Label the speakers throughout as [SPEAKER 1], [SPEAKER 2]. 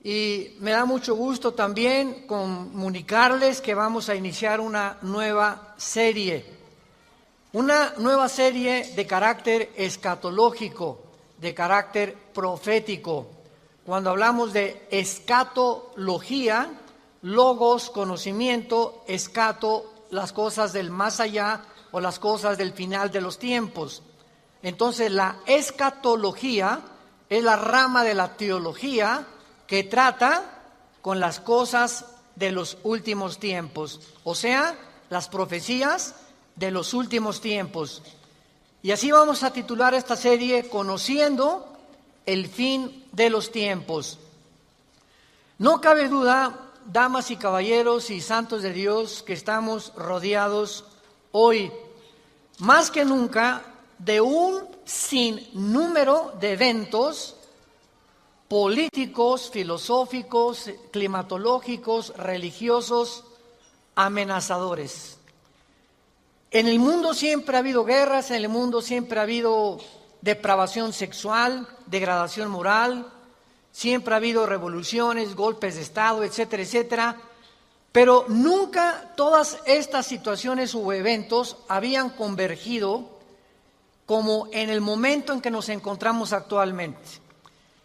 [SPEAKER 1] Y me da mucho gusto también comunicarles que vamos a iniciar una nueva serie de carácter escatológico, de carácter profético. Cuando hablamos de escatología, logos, conocimiento, escato, las cosas del más allá o las cosas del final de los tiempos. Entonces la escatología es la rama de la teología que trata con las cosas de los últimos tiempos, o sea, las profecías de los últimos tiempos. Y así vamos a titular esta serie, Conociendo el fin de los tiempos. No cabe duda, damas y caballeros y santos de Dios, que estamos rodeados hoy, más que nunca, de un sinnúmero de eventos políticos, filosóficos, climatológicos, religiosos, amenazadores. En el mundo siempre ha habido guerras, en el mundo siempre ha habido depravación sexual, degradación moral, siempre ha habido revoluciones, golpes de Estado, etcétera, etcétera. Pero nunca todas estas situaciones u eventos habían convergido como en el momento en que nos encontramos actualmente.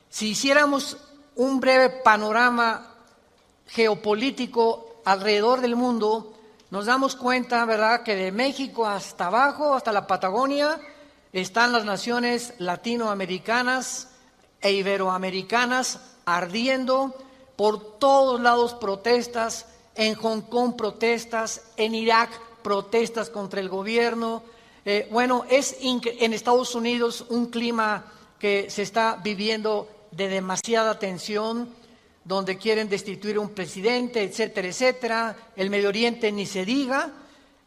[SPEAKER 1] Si hiciéramos un breve panorama geopolítico alrededor del mundo, nos damos cuenta, ¿verdad?, que de México hasta abajo, hasta la Patagonia, están las naciones latinoamericanas e iberoamericanas ardiendo, por todos lados protestas, en Hong Kong protestas, en Irak protestas contra el gobierno. Es en Estados Unidos un clima que se está viviendo de demasiada tensión, donde quieren destituir un presidente, etcétera, etcétera. El Medio Oriente ni se diga,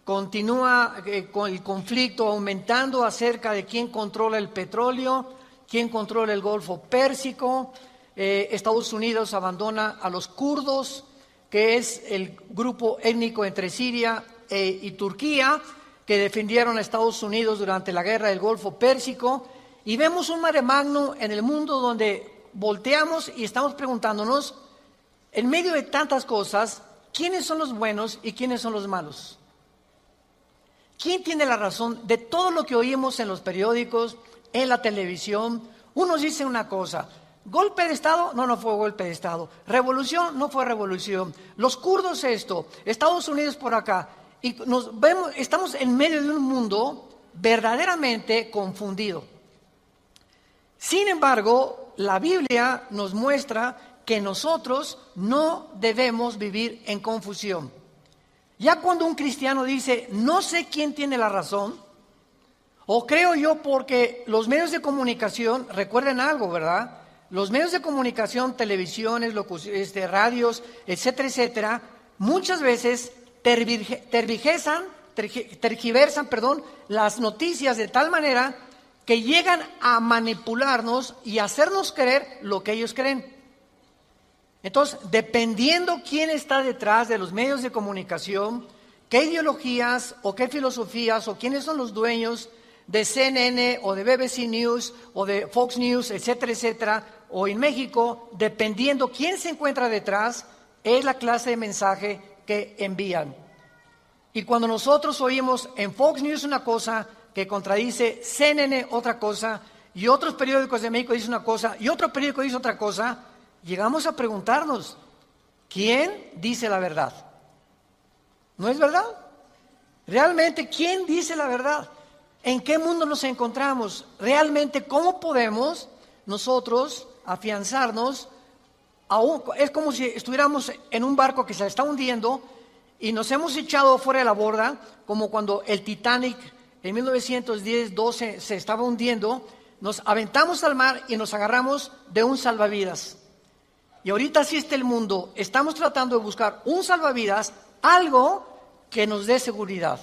[SPEAKER 1] continúa con el conflicto aumentando acerca de quién controla el petróleo, quién controla el Golfo Pérsico. Estados Unidos abandona a los kurdos, que es el grupo étnico entre Siria y Turquía, que defendieron a Estados Unidos durante la guerra del Golfo Pérsico. Y vemos un mare magnum en el mundo donde volteamos y estamos preguntándonos, en medio de tantas cosas, ¿quiénes son los buenos y quiénes son los malos? ¿Quién tiene la razón de todo lo que oímos en los periódicos, en la televisión? Unos dicen una cosa, golpe de Estado, no fue golpe de Estado, revolución, no fue revolución, los kurdos esto, Estados Unidos por acá, y estamos en medio de un mundo verdaderamente confundido. Sin embargo, la Biblia nos muestra que nosotros no debemos vivir en confusión. Ya cuando un cristiano dice, no sé quién tiene la razón, o creo yo porque los medios de comunicación, recuerden algo, ¿verdad? Los medios de comunicación, televisiones, radios, etcétera, etcétera, muchas veces tergiversan, las noticias de tal manera que llegan a manipularnos y hacernos creer lo que ellos creen. Entonces, dependiendo quién está detrás de los medios de comunicación, qué ideologías o qué filosofías o quiénes son los dueños de CNN o de BBC News o de Fox News, etcétera, etcétera, o en México, dependiendo quién se encuentra detrás, es la clase de mensaje que envían. Y cuando nosotros oímos en Fox News una cosa que contradice CNN otra cosa, y otros periódicos de México dicen una cosa, y otro periódico dice otra cosa, llegamos a preguntarnos, ¿quién dice la verdad? ¿No es verdad? Realmente, ¿quién dice la verdad? ¿En qué mundo nos encontramos? Realmente, ¿cómo podemos nosotros afianzarnos? Es como si estuviéramos en un barco que se está hundiendo y nos hemos echado fuera de la borda, como cuando el Titanic en 1910-12 se estaba hundiendo, nos aventamos al mar y nos agarramos de un salvavidas. Y ahorita así está el mundo, estamos tratando de buscar un salvavidas, algo que nos dé seguridad.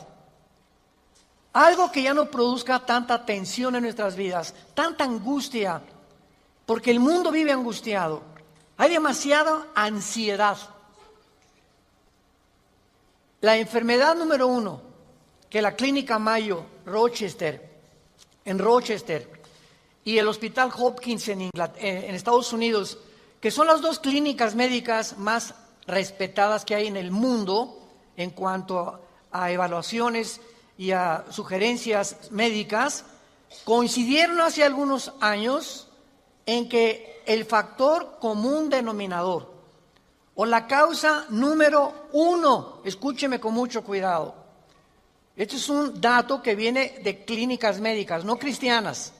[SPEAKER 1] Algo que ya no produzca tanta tensión en nuestras vidas, tanta angustia, porque el mundo vive angustiado. Hay demasiada ansiedad. La enfermedad número 1 que la Clínica Mayo en Rochester y el Hospital Hopkins en Estados Unidos, que son las dos clínicas médicas más respetadas que hay en el mundo en cuanto a evaluaciones y a sugerencias médicas, coincidieron hace algunos años en que el factor común denominador o la causa número 1, escúcheme con mucho cuidado, este es un dato que viene de clínicas médicas, no cristianas.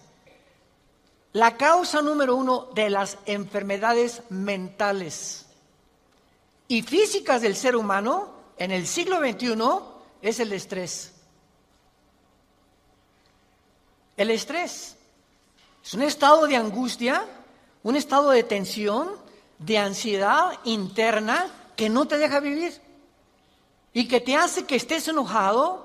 [SPEAKER 1] La causa número 1 de las enfermedades mentales y físicas del ser humano en el siglo XXI es el estrés. El estrés es un estado de angustia, un estado de tensión, de ansiedad interna que no te deja vivir y que te hace que estés enojado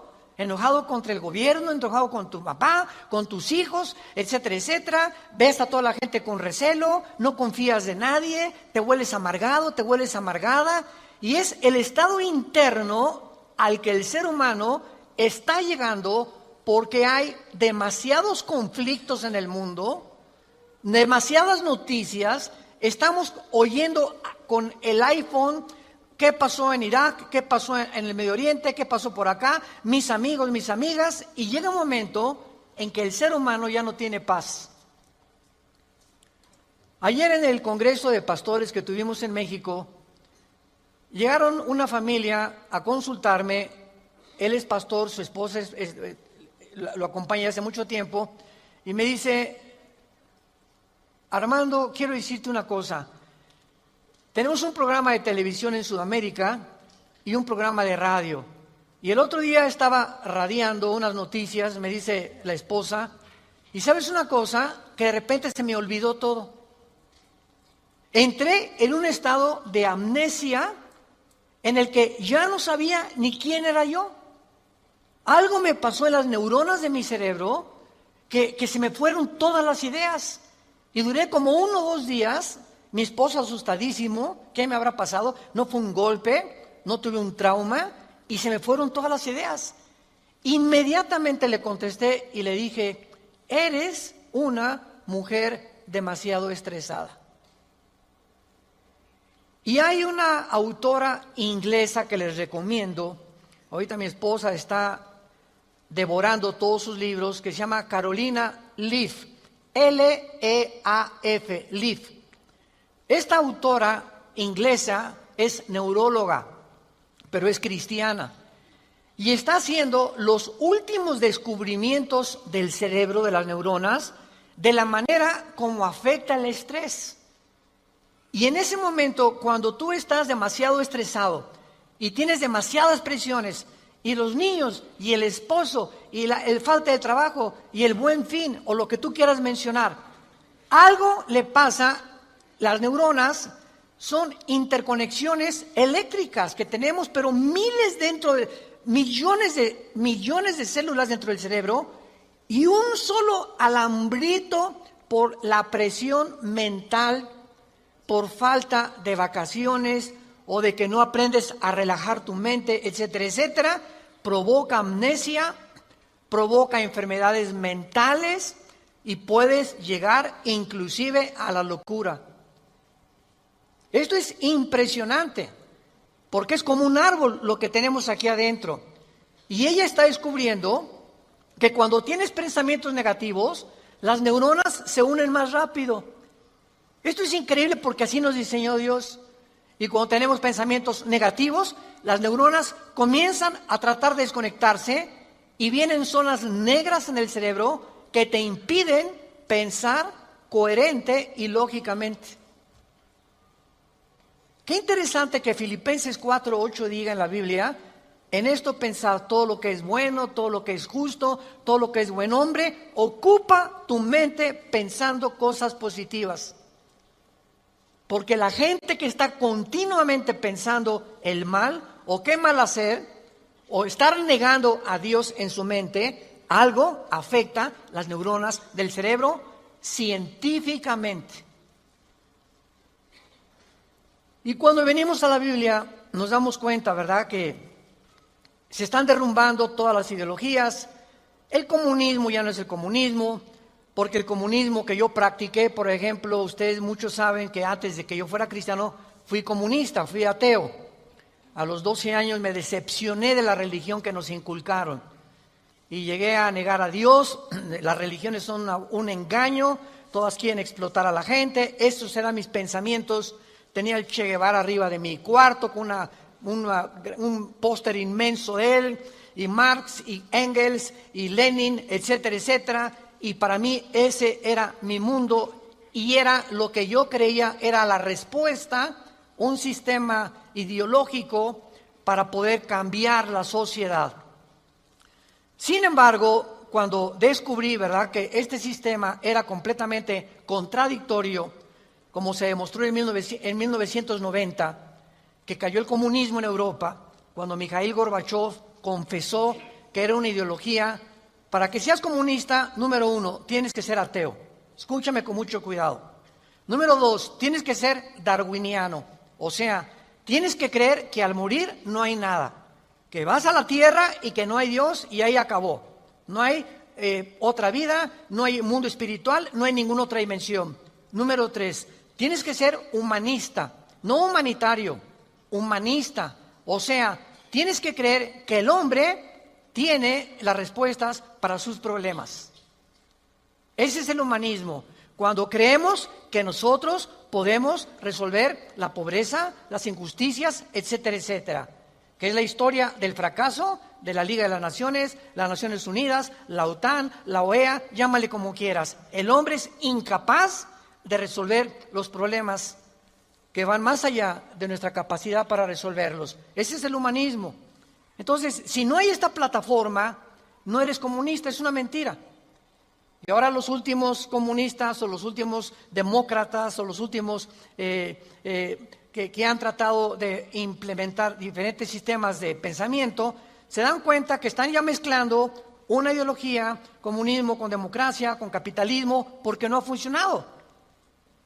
[SPEAKER 1] contra el gobierno, enojado con tu papá, con tus hijos, etcétera, etcétera. Ves a toda la gente con recelo, no confías de nadie, te vuelves amargado, te vuelves amargada. Y es el estado interno al que el ser humano está llegando porque hay demasiados conflictos en el mundo, demasiadas noticias. Estamos oyendo con el iPhone qué pasó en Irak, qué pasó en el Medio Oriente, qué pasó por acá, mis amigos, mis amigas, y llega un momento en que el ser humano ya no tiene paz. Ayer en el Congreso de Pastores que tuvimos en México, llegaron una familia a consultarme. Él es pastor, su esposa lo acompaña hace mucho tiempo, y me dice: Armando, quiero decirte una cosa. Tenemos un programa de televisión en Sudamérica y un programa de radio. Y el otro día estaba radiando unas noticias, me dice la esposa, y ¿sabes una cosa? Que de repente se me olvidó todo. Entré en un estado de amnesia en el que ya no sabía ni quién era yo. Algo me pasó en las neuronas de mi cerebro que se me fueron todas las ideas. Y duré como 1 o 2 días. Mi esposo asustadísimo, ¿qué me habrá pasado? No fue un golpe, no tuve un trauma y se me fueron todas las ideas. Inmediatamente le contesté y le dije: eres una mujer demasiado estresada. Y hay una autora inglesa que les recomiendo, ahorita mi esposa está devorando todos sus libros, que se llama Carolina Leaf, L-E-A-F, Leaf. Esta autora inglesa es neuróloga, pero es cristiana, y está haciendo los últimos descubrimientos del cerebro, de las neuronas, de la manera como afecta el estrés. Y en ese momento, cuando tú estás demasiado estresado y tienes demasiadas presiones, y los niños, y el esposo, y el falta de trabajo, y el buen fin, o lo que tú quieras mencionar, algo le pasa. Las neuronas son interconexiones eléctricas que tenemos, pero millones de células dentro del cerebro, y un solo alambrito por la presión mental, por falta de vacaciones o de que no aprendes a relajar tu mente, etcétera, etcétera, provoca amnesia, provoca enfermedades mentales y puedes llegar inclusive a la locura. Esto es impresionante, porque es como un árbol lo que tenemos aquí adentro. Y ella está descubriendo que cuando tienes pensamientos negativos, las neuronas se unen más rápido. Esto es increíble porque así nos diseñó Dios. Y cuando tenemos pensamientos negativos, las neuronas comienzan a tratar de desconectarse y vienen zonas negras en el cerebro que te impiden pensar coherente y lógicamente. Qué interesante que Filipenses 4:8 diga en la Biblia: en esto pensad, todo lo que es bueno, todo lo que es justo, todo lo que es buen hombre, ocupa tu mente pensando cosas positivas. Porque la gente que está continuamente pensando el mal, o qué mal hacer, o estar negando a Dios en su mente, algo afecta las neuronas del cerebro científicamente. Y cuando venimos a la Biblia nos damos cuenta, ¿verdad?, que se están derrumbando todas las ideologías. El comunismo ya no es el comunismo, porque el comunismo que yo practiqué, por ejemplo, ustedes muchos saben que antes de que yo fuera cristiano, fui comunista, fui ateo. A los 12 años me decepcioné de la religión que nos inculcaron y llegué a negar a Dios. Las religiones son un engaño, todas quieren explotar a la gente. Estos eran mis pensamientos. Tenía el Che Guevara arriba de mi cuarto con un póster inmenso de él, y Marx y Engels y Lenin, etcétera, etcétera. Y para mí ese era mi mundo y era lo que yo creía era la respuesta, un sistema ideológico para poder cambiar la sociedad. Sin embargo, cuando descubrí, ¿verdad?, que este sistema era completamente contradictorio, como se demostró en 1990, que cayó el comunismo en Europa, cuando Mikhail Gorbachev confesó que era una ideología. Para que seas comunista, número 1, tienes que ser ateo. Escúchame con mucho cuidado. Número 2, tienes que ser darwiniano. O sea, tienes que creer que al morir no hay nada. Que vas a la tierra y que no hay Dios y ahí acabó. No hay otra vida, no hay mundo espiritual, no hay ninguna otra dimensión. Número 3, tienes que ser humanista, no humanitario, humanista. O sea, tienes que creer que el hombre tiene las respuestas para sus problemas. Ese es el humanismo. Cuando creemos que nosotros podemos resolver la pobreza, las injusticias, etcétera, etcétera. Que es la historia del fracaso de la Liga de las Naciones Unidas, la OTAN, la OEA, llámale como quieras. El hombre es incapaz de resolver los problemas que van más allá de nuestra capacidad para resolverlos. Ese es el humanismo. Entonces, si no hay esta plataforma, no eres comunista, es una mentira. Y ahora los últimos comunistas o los últimos demócratas o los últimos que han tratado de implementar diferentes sistemas de pensamiento, se dan cuenta que están ya mezclando una ideología, comunismo con democracia, con capitalismo, porque no ha funcionado.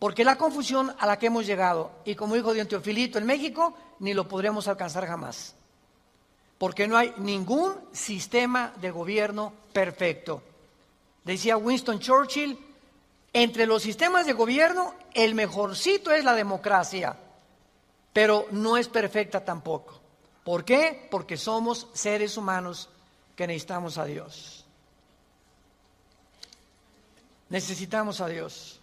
[SPEAKER 1] Porque es la confusión a la que hemos llegado. Y como dijo Don Teofilito en México, ni lo podremos alcanzar jamás. Porque no hay ningún sistema de gobierno perfecto. Decía Winston Churchill, entre los sistemas de gobierno, el mejorcito es la democracia, pero no es perfecta tampoco. ¿Por qué? Porque somos seres humanos que necesitamos a Dios. Necesitamos a Dios.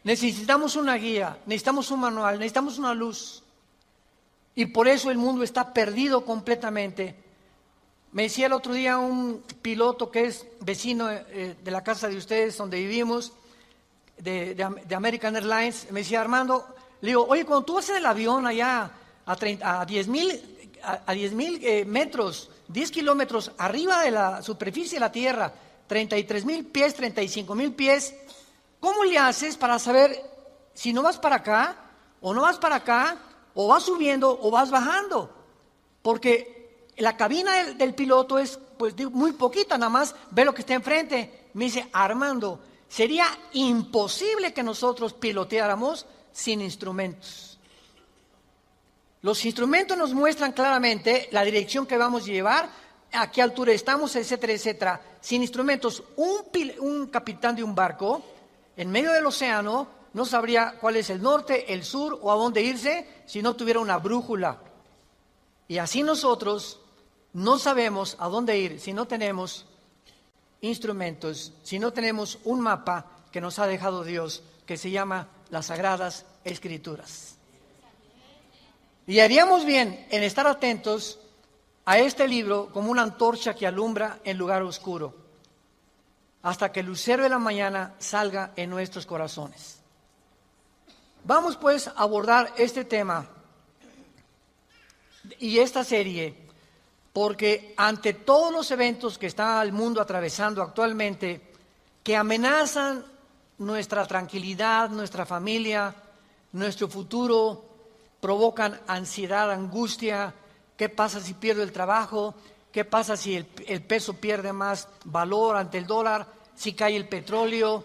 [SPEAKER 1] Necesitamos una guía, necesitamos un manual, necesitamos una luz. Y por eso el mundo está perdido completamente. Me decía el otro día un piloto que es vecino de la casa de ustedes donde vivimos, de American Airlines, me decía: Armando, le digo, oye, cuando tú vas en el avión allá a 10,000 metros, 10 kilómetros arriba de la superficie de la Tierra, 33,000 pies, 35,000 pies, ¿cómo le haces para saber si no vas para acá o no vas para acá, o vas subiendo o vas bajando? Porque la cabina del piloto es pues muy poquita, nada más ve lo que está enfrente. Me dice: Armando, sería imposible que nosotros piloteáramos sin instrumentos. Los instrumentos nos muestran claramente la dirección que vamos a llevar, a qué altura estamos, etcétera, etcétera. Sin instrumentos, un capitán de un barco en medio del océano no sabría cuál es el norte, el sur o a dónde irse si no tuviera una brújula. Y así nosotros no sabemos a dónde ir si no tenemos instrumentos, si no tenemos un mapa que nos ha dejado Dios, que se llama las Sagradas Escrituras. Y haríamos bien en estar atentos a este libro como una antorcha que alumbra en lugar oscuro, hasta que el lucero de la mañana salga en nuestros corazones. Vamos pues a abordar este tema y esta serie, porque ante todos los eventos que está el mundo atravesando actualmente, que amenazan nuestra tranquilidad, nuestra familia, nuestro futuro, provocan ansiedad, angustia. ¿Qué pasa si pierdo el trabajo? ¿Qué pasa si el peso pierde más valor ante el dólar? Si cae el petróleo,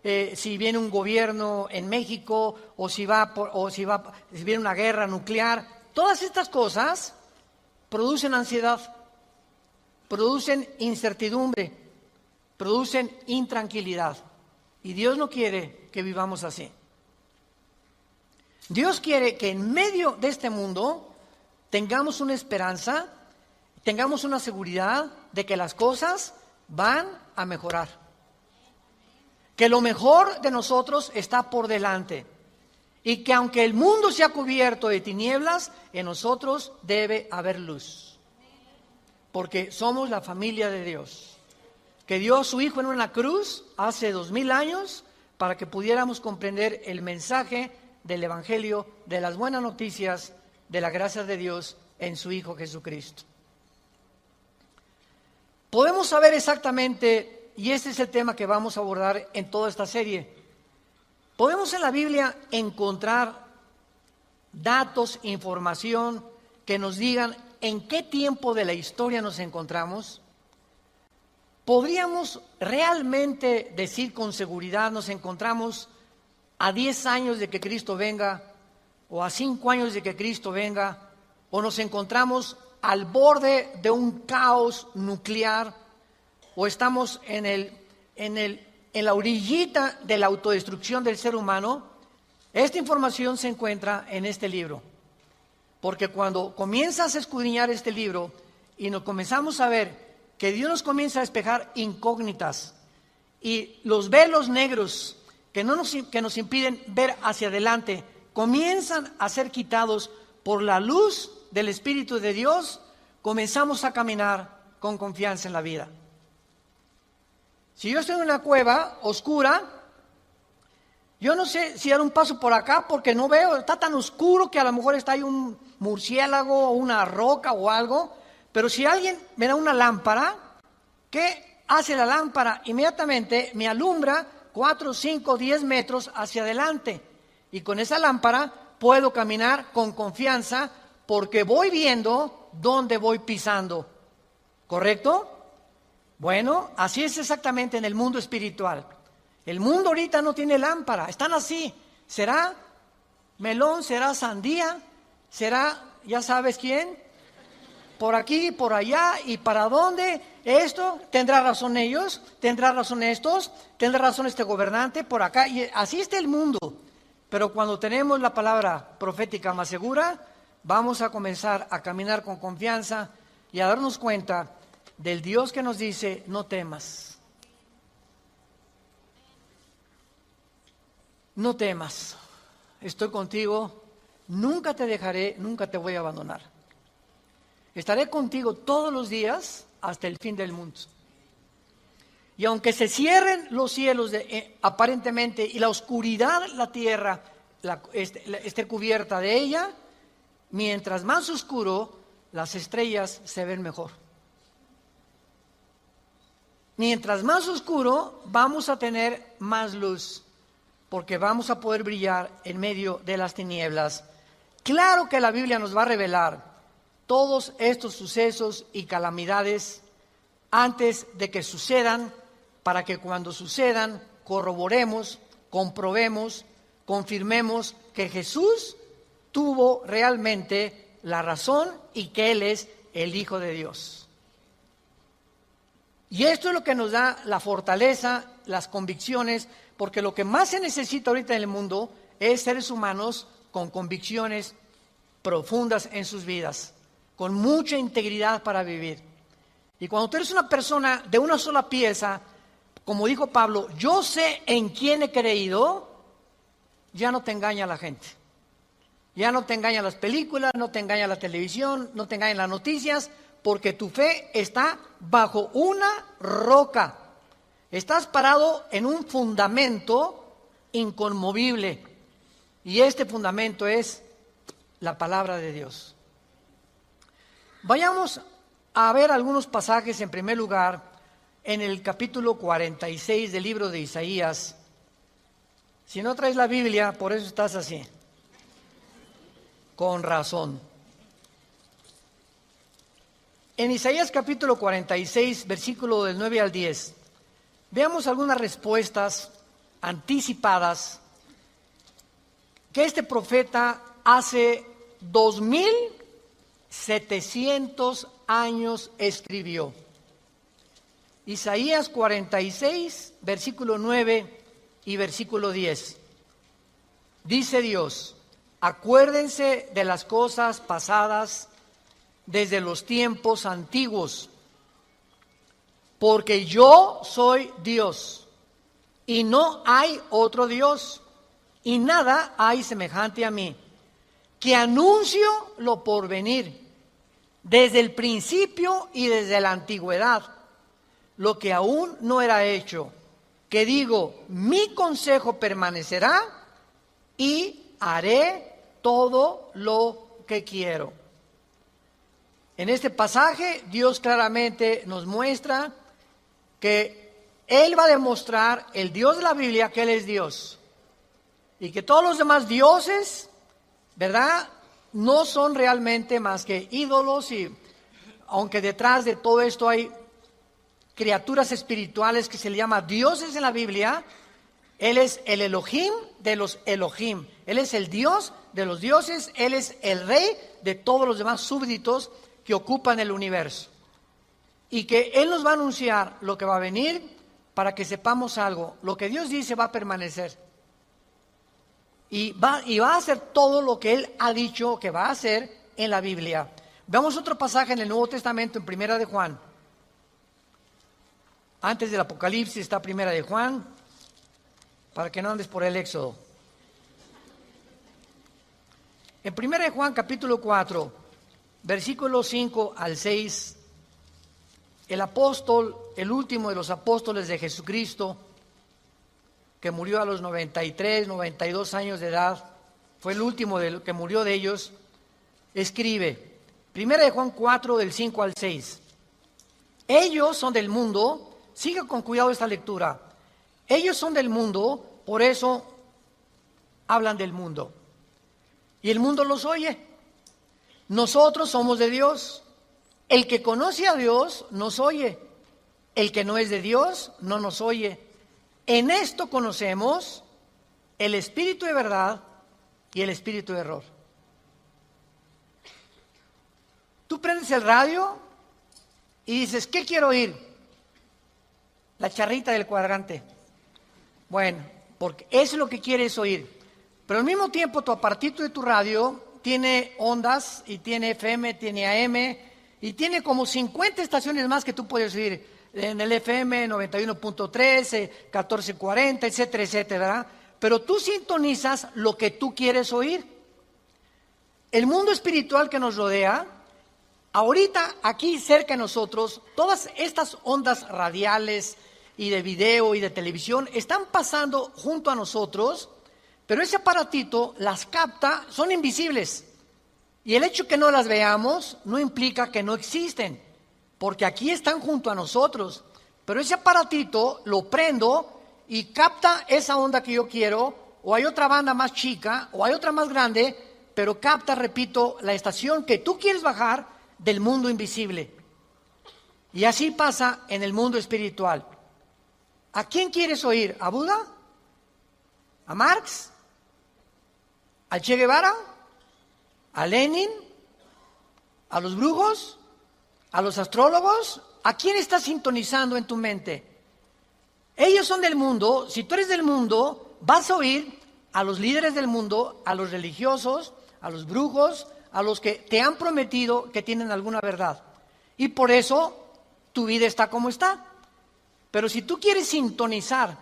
[SPEAKER 1] si viene un gobierno en México, o si viene una guerra nuclear. Todas estas cosas producen ansiedad, producen incertidumbre, producen intranquilidad. Y Dios no quiere que vivamos así. Dios quiere que en medio de este mundo tengamos una esperanza, tengamos una seguridad de que las cosas van a mejorar. Que lo mejor de nosotros está por delante. Y que aunque el mundo sea cubierto de tinieblas, en nosotros debe haber luz. Porque somos la familia de Dios. Que dio a su Hijo en una cruz hace 2000 años para que pudiéramos comprender el mensaje del Evangelio, de las buenas noticias, de la gracia de Dios en su Hijo Jesucristo. Podemos saber exactamente, y este es el tema que vamos a abordar en toda esta serie, podemos en la Biblia encontrar datos, información que nos digan en qué tiempo de la historia nos encontramos. ¿Podríamos realmente decir con seguridad nos encontramos a 10 años de que Cristo venga, o a 5 años de que Cristo venga, o nos encontramos al borde de un caos nuclear, o estamos en la orillita de la autodestrucción del ser humano? Esta información se encuentra en este libro, porque cuando comienzas a escudriñar este libro y nos comenzamos a ver que Dios nos comienza a despejar incógnitas y los velos negros que nos impiden ver hacia adelante comienzan a ser quitados por la luz del Espíritu de Dios, comenzamos a caminar con confianza en la vida. Si yo estoy en una cueva oscura, yo no sé si dar un paso por acá porque no veo, está tan oscuro que a lo mejor está ahí un murciélago o una roca o algo, pero si alguien me da una lámpara, ¿qué hace la lámpara? Inmediatamente me alumbra 4, 5, 10 metros hacia adelante. Y con esa lámpara puedo caminar con confianza porque voy viendo dónde voy pisando. ¿Correcto? Bueno, así es exactamente en el mundo espiritual. El mundo ahorita no tiene lámpara, están así. ¿Será melón? ¿Será sandía? ¿Será, ya sabes quién? Por aquí, por allá, ¿y para dónde? Esto, ¿tendrá razón ellos? ¿Tendrá razón estos? ¿Tendrá razón este gobernante? Por acá, y así está el mundo. Pero cuando tenemos la palabra profética más segura, vamos a comenzar a caminar con confianza y a darnos cuenta del Dios que nos dice, no temas. No temas, estoy contigo, nunca te dejaré, nunca te voy a abandonar. Estaré contigo todos los días hasta el fin del mundo. Y aunque se cierren los cielos aparentemente y la oscuridad, la tierra, esté cubierta de ella, mientras más oscuro, las estrellas se ven mejor. Mientras más oscuro, vamos a tener más luz, porque vamos a poder brillar en medio de las tinieblas. Claro que la Biblia nos va a revelar todos estos sucesos y calamidades antes de que sucedan, para que cuando sucedan corroboremos, comprobemos, confirmemos que Jesús tuvo realmente la razón y que Él es el Hijo de Dios. Y esto es lo que nos da la fortaleza, las convicciones, porque lo que más se necesita ahorita en el mundo es seres humanos con convicciones profundas en sus vidas, con mucha integridad para vivir. Y cuando tú eres una persona de una sola pieza, como dijo Pablo, yo sé en quién he creído, ya no te engaña la gente. Ya no te engañan las películas, no te engaña la televisión, no te engañan las noticias, porque tu fe está bajo una roca. Estás parado en un fundamento inconmovible. Y este fundamento es la palabra de Dios. Vayamos a ver algunos pasajes, en primer lugar, en el capítulo 46 del libro de Isaías. Si no traes la Biblia, por eso estás así. Con razón. En Isaías capítulo 46, versículo del 9 al 10, veamos algunas respuestas anticipadas que este profeta hace 2700 años escribió. Isaías 46, versículo 9 y versículo 10. Dice Dios: acuérdense de las cosas pasadas desde los tiempos antiguos, porque yo soy Dios y no hay otro Dios, y nada hay semejante a mí, que anuncio lo porvenir, desde el principio y desde la antigüedad, lo que aún no era hecho, que digo, mi consejo permanecerá y haré todo lo que quiero. En este pasaje Dios claramente nos muestra que Él va a demostrar, el Dios de la Biblia, que Él es Dios. Y que todos los demás dioses, ¿verdad?, no son realmente más que ídolos, y aunque detrás de todo esto hay criaturas espirituales que se le llama dioses en la Biblia, Él es el Elohim de los Elohim. Él es el Dios de los dioses, Él es el rey de todos los demás súbditos que ocupan el universo. Y que Él nos va a anunciar lo que va a venir para que sepamos algo. Lo que Dios dice va a permanecer. Y va a hacer todo lo que Él ha dicho que va a hacer en la Biblia. Veamos otro pasaje en el Nuevo Testamento, en Primera de Juan. Antes del Apocalipsis está Primera de Juan, para que no andes por el Éxodo. En Primera de Juan, capítulo 4, versículos 5 al 6, el apóstol, el último de los apóstoles de Jesucristo, que murió a los 93, 92 años de edad, fue el último que murió de ellos, escribe, Primera de Juan 4, del 5 al 6, ellos son del mundo, siga con cuidado esta lectura, ellos son del mundo, por eso hablan del mundo, y el mundo los oye. Nosotros somos de Dios, el que conoce a Dios nos oye, el que no es de Dios no nos oye. En esto conocemos el espíritu de verdad y el espíritu de error. Tú prendes el radio y dices, ¿qué quiero oír? La charrita del cuadrante. Bueno, porque eso es lo que quieres oír. Pero al mismo tiempo tu aparatito de tu radio tiene ondas y tiene FM, tiene AM y tiene como 50 estaciones más que tú puedes oír. En el FM 91.3, 1440, etcétera, etcétera, ¿verdad? Pero tú sintonizas lo que tú quieres oír. El mundo espiritual que nos rodea, ahorita aquí cerca de nosotros, todas estas ondas radiales y de video y de televisión están pasando junto a nosotros, pero ese aparatito las capta, son invisibles. Y el hecho que no las veamos no implica que no existen, porque aquí están junto a nosotros. Pero ese aparatito lo prendo y capta esa onda que yo quiero, o hay otra banda más chica, o hay otra más grande, pero capta, repito, la estación que tú quieres bajar del mundo invisible. Y así pasa en el mundo espiritual. ¿A quién quieres oír? ¿A Buda? ¿A Marx? ¿A Che Guevara? ¿A Lenin? ¿A los brujos? ¿A los astrólogos? ¿A quién estás sintonizando en tu mente? Ellos son del mundo. Si tú eres del mundo, vas a oír a los líderes del mundo, a los religiosos, a los brujos, a los que te han prometido que tienen alguna verdad. Y por eso tu vida está como está. Pero si tú quieres sintonizar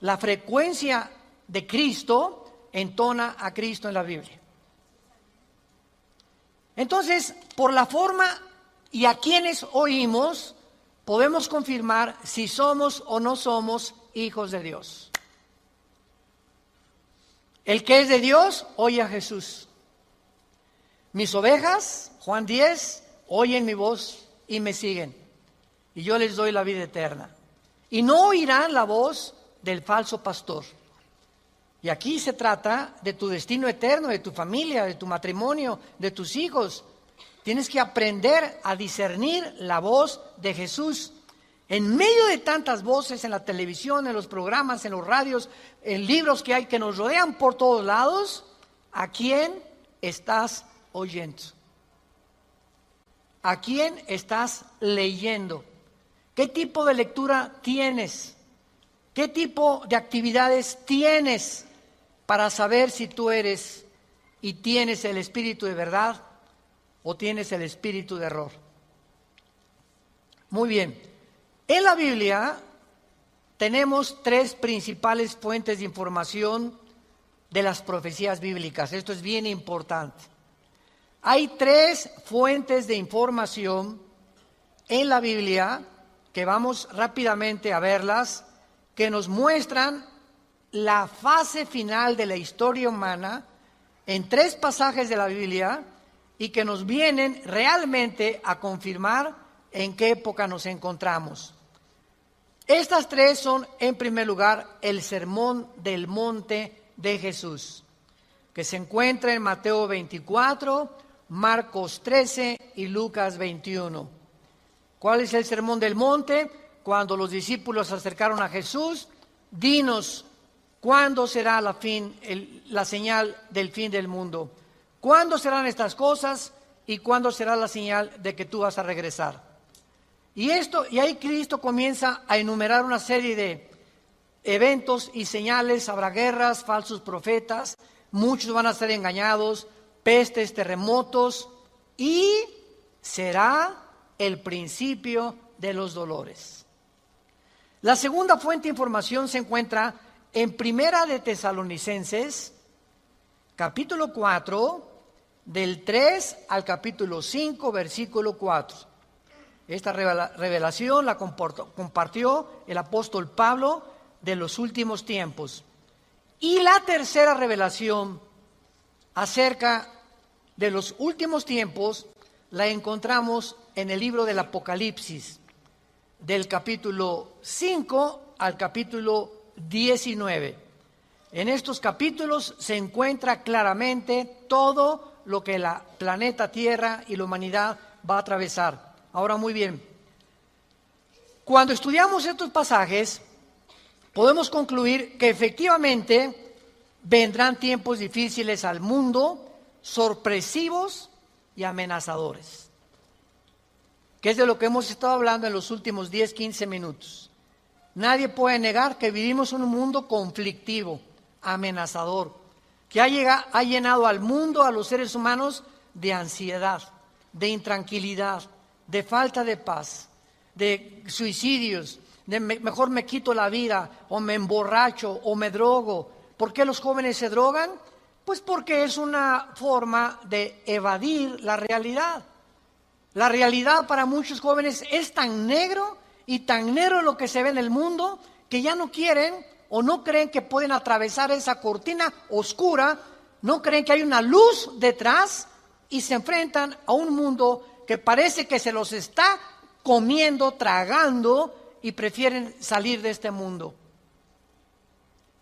[SPEAKER 1] la frecuencia de Cristo, entona a Cristo en la Biblia. Entonces, por la forma y a quienes oímos, podemos confirmar si somos o no somos hijos de Dios. El que es de Dios, oye a Jesús. Mis ovejas, Juan 10, oyen mi voz y me siguen. Y yo les doy la vida eterna. Y no oirán la voz del falso pastor. Y aquí se trata de tu destino eterno, de tu familia, de tu matrimonio, de tus hijos. Tienes que aprender a discernir la voz de Jesús. En medio de tantas voces en la televisión, en los programas, en los radios, en libros que hay que nos rodean por todos lados, ¿a quién estás oyendo? ¿A quién estás leyendo? ¿Qué tipo de lectura tienes? ¿Qué tipo de actividades tienes para saber si tú eres y tienes el espíritu de verdad o tienes el espíritu de error? Muy bien. En la Biblia tenemos tres principales fuentes de información de las profecías bíblicas. Esto es bien importante. Hay tres fuentes de información en la Biblia, que vamos rápidamente a verlas, que nos muestran la fase final de la historia humana en tres pasajes de la Biblia y que nos vienen realmente a confirmar en qué época nos encontramos. Estas tres son, en primer lugar, el Sermón del Monte de Jesús, que se encuentra en Mateo 24, Marcos 13 y Lucas 21. ¿Cuál es el Sermón del Monte? Cuando los discípulos se acercaron a Jesús, dinos, ¿cuándo será la señal del fin del mundo? ¿Cuándo serán estas cosas y cuándo será la señal de que tú vas a regresar? Y ahí Cristo comienza a enumerar una serie de eventos y señales. Habrá guerras, falsos profetas, muchos van a ser engañados, pestes, terremotos, y será el principio de los dolores. La segunda fuente de información se encuentra en Primera de Tesalonicenses, capítulo 4, del 3 al capítulo 5, versículo 4. Esta revelación la compartió el apóstol Pablo de los últimos tiempos. Y la tercera revelación acerca de los últimos tiempos la encontramos en el libro del Apocalipsis, del capítulo 5 al capítulo 19. En estos capítulos se encuentra claramente todo lo que la planeta Tierra y la humanidad va a atravesar. Ahora, muy bien, cuando estudiamos estos pasajes, podemos concluir que efectivamente vendrán tiempos difíciles al mundo, sorpresivos y amenazadores, que es de lo que hemos estado hablando en los últimos 10, 15 minutos. Nadie puede negar que vivimos en un mundo conflictivo, amenazador, que ha llenado al mundo, a los seres humanos, de ansiedad, de intranquilidad, de falta de paz, de suicidios, de mejor me quito la vida, o me emborracho, o me drogo. ¿Por qué los jóvenes se drogan? Pues porque es una forma de evadir la realidad. La realidad para muchos jóvenes es tan negro y tan negro lo que se ve en el mundo que ya no quieren o no creen que pueden atravesar esa cortina oscura, no creen que hay una luz detrás y se enfrentan a un mundo que parece que se los está comiendo, tragando, y prefieren salir de este mundo.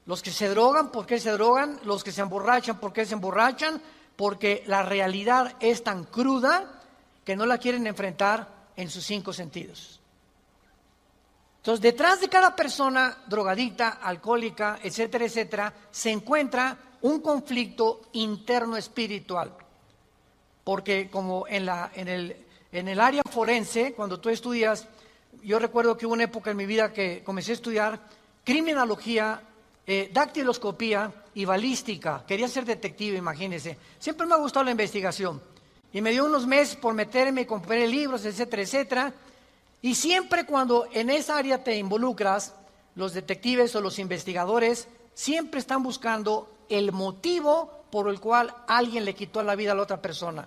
[SPEAKER 1] Los que se drogan, ¿por qué se drogan? Los que se emborrachan, ¿por qué se emborrachan? Porque la realidad es tan cruda que no la quieren enfrentar en sus 5 sentidos. Entonces, detrás de cada persona drogadicta, alcohólica, etcétera, etcétera, se encuentra un conflicto interno espiritual. Porque como en el área forense, cuando tú estudias, yo recuerdo que hubo una época en mi vida que comencé a estudiar criminología, dactiloscopía y balística. Quería ser detective, imagínense. Siempre me ha gustado la investigación. Y me dio unos meses por meterme, compré libros, etcétera, etcétera. Y siempre cuando en esa área te involucras, los detectives o los investigadores siempre están buscando el motivo por el cual alguien le quitó la vida a la otra persona.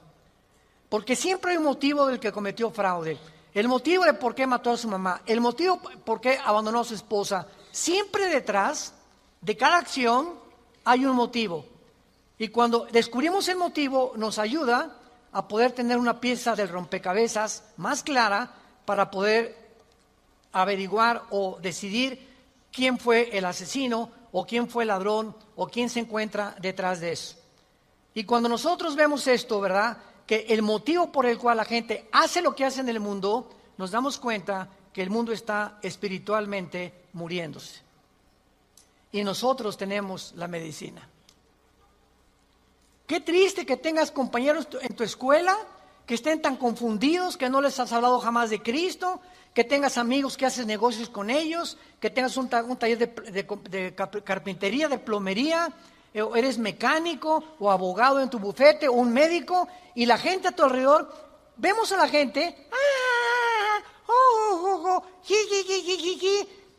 [SPEAKER 1] Porque siempre hay un motivo del que cometió fraude. El motivo de por qué mató a su mamá. El motivo por qué abandonó a su esposa. Siempre detrás de cada acción hay un motivo. Y cuando descubrimos el motivo, nos ayuda a poder tener una pieza del rompecabezas más clara para poder averiguar o decidir quién fue el asesino o quién fue el ladrón o quién se encuentra detrás de eso. Y cuando nosotros vemos esto, ¿verdad?, que el motivo por el cual la gente hace lo que hace en el mundo, nos damos cuenta que el mundo está espiritualmente muriéndose. Y nosotros tenemos la medicina. Qué triste que tengas compañeros en tu escuela que estén tan confundidos que no les has hablado jamás de Cristo, que tengas amigos que haces negocios con ellos, que tengas un taller de carpintería, de plomería, o eres mecánico o abogado en tu bufete o un médico, y la gente a tu alrededor, vemos a la gente,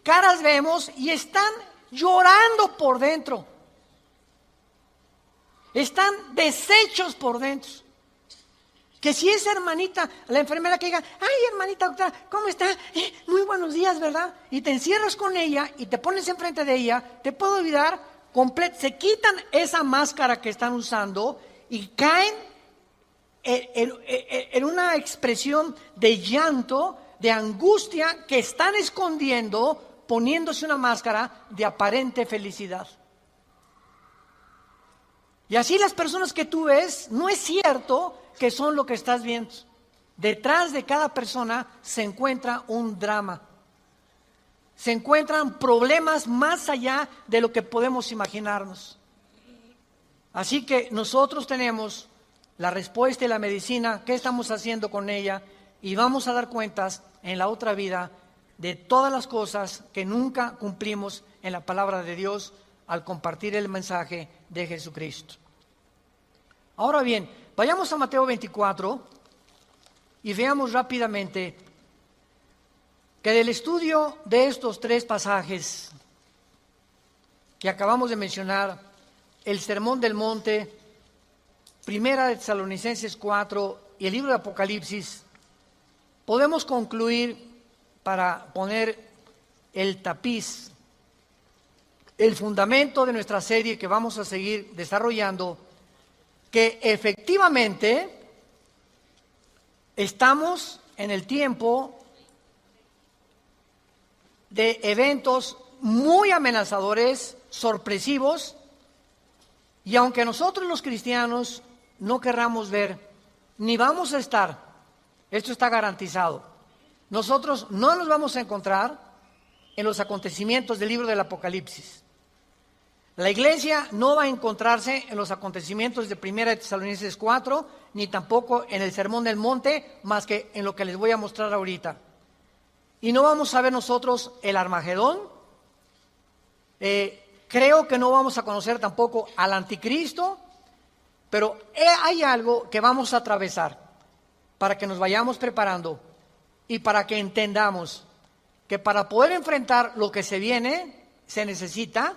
[SPEAKER 1] caras vemos y están llorando por dentro, están deshechos por dentro. Que si esa hermanita, la enfermera que diga, ay hermanita doctora, ¿cómo está? Muy buenos días, ¿verdad? Y te encierras con ella y te pones enfrente de ella, te puedo olvidar, se quitan esa máscara que están usando y caen en una expresión de llanto, de angustia que están escondiendo, poniéndose una máscara de aparente felicidad. Y así las personas que tú ves, no es cierto que son lo que estás viendo. Detrás de cada persona se encuentra un drama. Se encuentran problemas más allá de lo que podemos imaginarnos. Así que nosotros tenemos la respuesta y la medicina, qué estamos haciendo con ella, y vamos a dar cuentas en la otra vida de todas las cosas que nunca cumplimos en la palabra de Dios al compartir el mensaje de Jesucristo. Ahora bien, vayamos a Mateo 24 y veamos rápidamente que del estudio de estos tres pasajes que acabamos de mencionar, el Sermón del Monte, Primera de Tesalonicenses 4 y el libro de Apocalipsis, podemos concluir, para poner el tapiz, el fundamento de nuestra serie que vamos a seguir desarrollando, que efectivamente estamos en el tiempo de eventos muy amenazadores, sorpresivos, y aunque nosotros los cristianos no querramos ver, ni vamos a estar, esto está garantizado, nosotros no nos vamos a encontrar en los acontecimientos del libro del Apocalipsis. La iglesia no va a encontrarse en los acontecimientos de Primera de Tesalonicenses 4, ni tampoco en el Sermón del Monte, más que en lo que les voy a mostrar ahorita. Y no vamos a ver nosotros el Armagedón. Creo que no vamos a conocer tampoco al Anticristo, pero hay algo que vamos a atravesar para que nos vayamos preparando y para que entendamos que para poder enfrentar lo que se viene, se necesita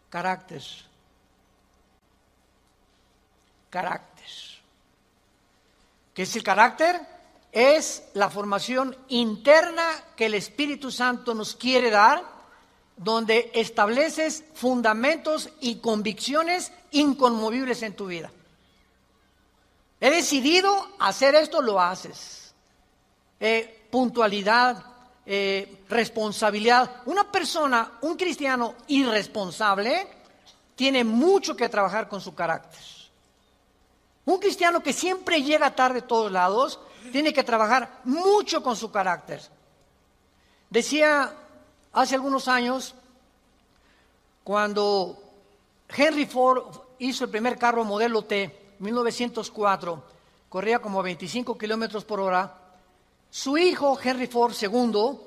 [SPEAKER 1] carácter. Carácter. ¿Qué es el carácter? Es la formación interna que el Espíritu Santo nos quiere dar, donde estableces fundamentos y convicciones inconmovibles en tu vida. He decidido hacer esto, lo haces. Puntualidad, responsabilidad. Una persona, un cristiano irresponsable, tiene mucho que trabajar con su carácter. Un cristiano que siempre llega tarde a todos lados, tiene que trabajar mucho con su carácter. Decía hace algunos años, cuando Henry Ford hizo el primer carro modelo T, 1904, corría como 25 kilómetros por hora, su hijo Henry Ford II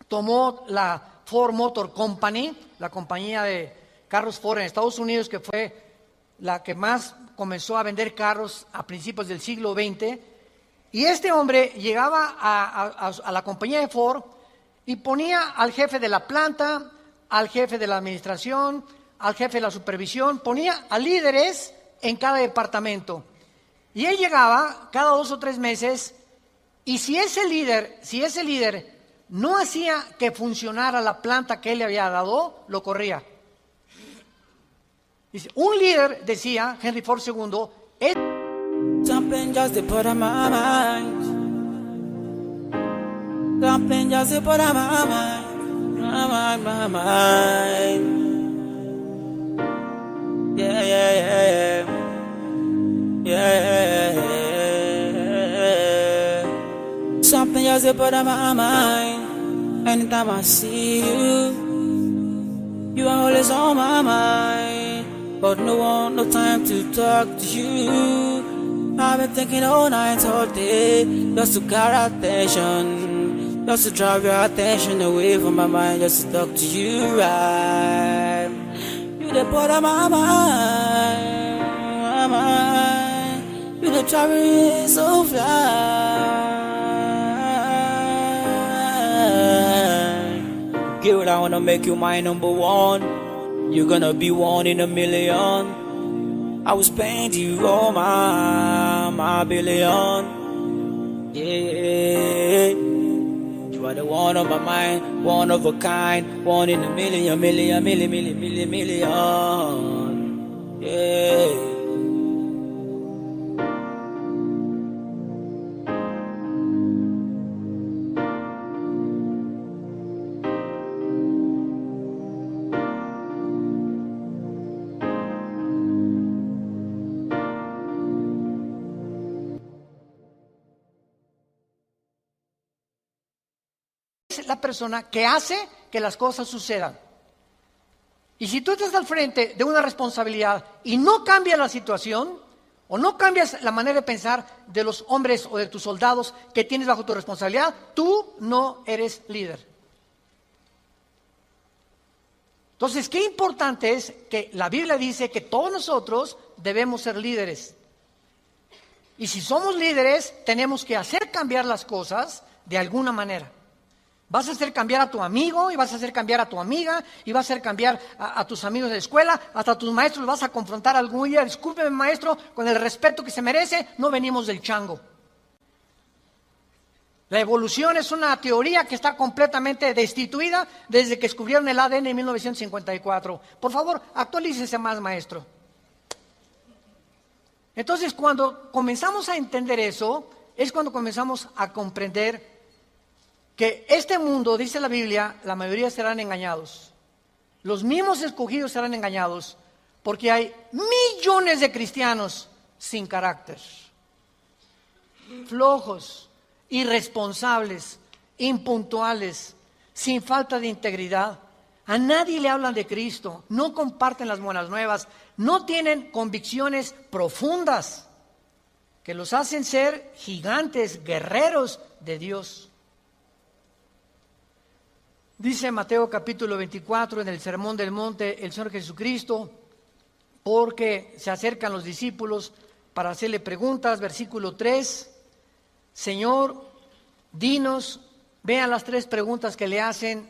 [SPEAKER 1] tomó la Ford Motor Company, la compañía de carros Ford en Estados Unidos, que fue la que más comenzó a vender carros a principios del siglo XX, y este hombre llegaba a la compañía de Ford y ponía al jefe de la planta, al jefe de la administración, al jefe de la supervisión, ponía a líderes en cada departamento. Y él llegaba cada 2 o 3 meses, y si ese líder no hacía que funcionara la planta que él le había dado, lo corría. Dice, un líder, decía Henry Ford II, es
[SPEAKER 2] Something just to put on my mind. Something just to put on my mind. My mind. Yeah, yeah, yeah, yeah. Yeah. Something just to put on my mind. Anytime I see you, you are always on my mind. but no time to talk to you. I've been thinking all night, all day, just to get attention, just to drive your attention away from my mind, just to talk to you, right? You the part of my mind, you the traveling so fly. Girl, I wanna make you my number one. You're gonna be one in a million. I will spend you all my billion. Yeah, you are the one on my mind, one of a kind, one in a million. Yeah.
[SPEAKER 1] Es la persona que hace que las cosas sucedan. Y si tú estás al frente de una responsabilidad y no cambias la situación, o no cambias la manera de pensar de los hombres o de tus soldados que tienes bajo tu responsabilidad, tú no eres líder. Entonces, qué importante es que la Biblia dice que todos nosotros debemos ser líderes. Y si somos líderes, tenemos que hacer cambiar las cosas de alguna manera. Vas a hacer cambiar a tu amigo, y vas a hacer cambiar a tu amiga, y vas a hacer cambiar a tus amigos de la escuela, hasta a tus maestros los vas a confrontar algún día. Discúlpeme, maestro, con el respeto que se merece, no venimos del chango. La evolución es una teoría que está completamente destituida desde que descubrieron el ADN en 1954. Por favor, actualícese más, maestro. Entonces, cuando comenzamos a entender eso, es cuando comenzamos a comprender que este mundo, dice la Biblia, la mayoría serán engañados. Los mismos escogidos serán engañados porque hay millones de cristianos sin carácter, flojos, irresponsables, impuntuales, sin falta de integridad. A nadie le hablan de Cristo, no comparten las buenas nuevas, no tienen convicciones profundas que los hacen ser gigantes, guerreros de Dios. Dice Mateo capítulo 24 en el Sermón del Monte el Señor Jesucristo, porque se acercan los discípulos para hacerle preguntas, versículo 3, Señor, dinos, vean las 3 preguntas que le hacen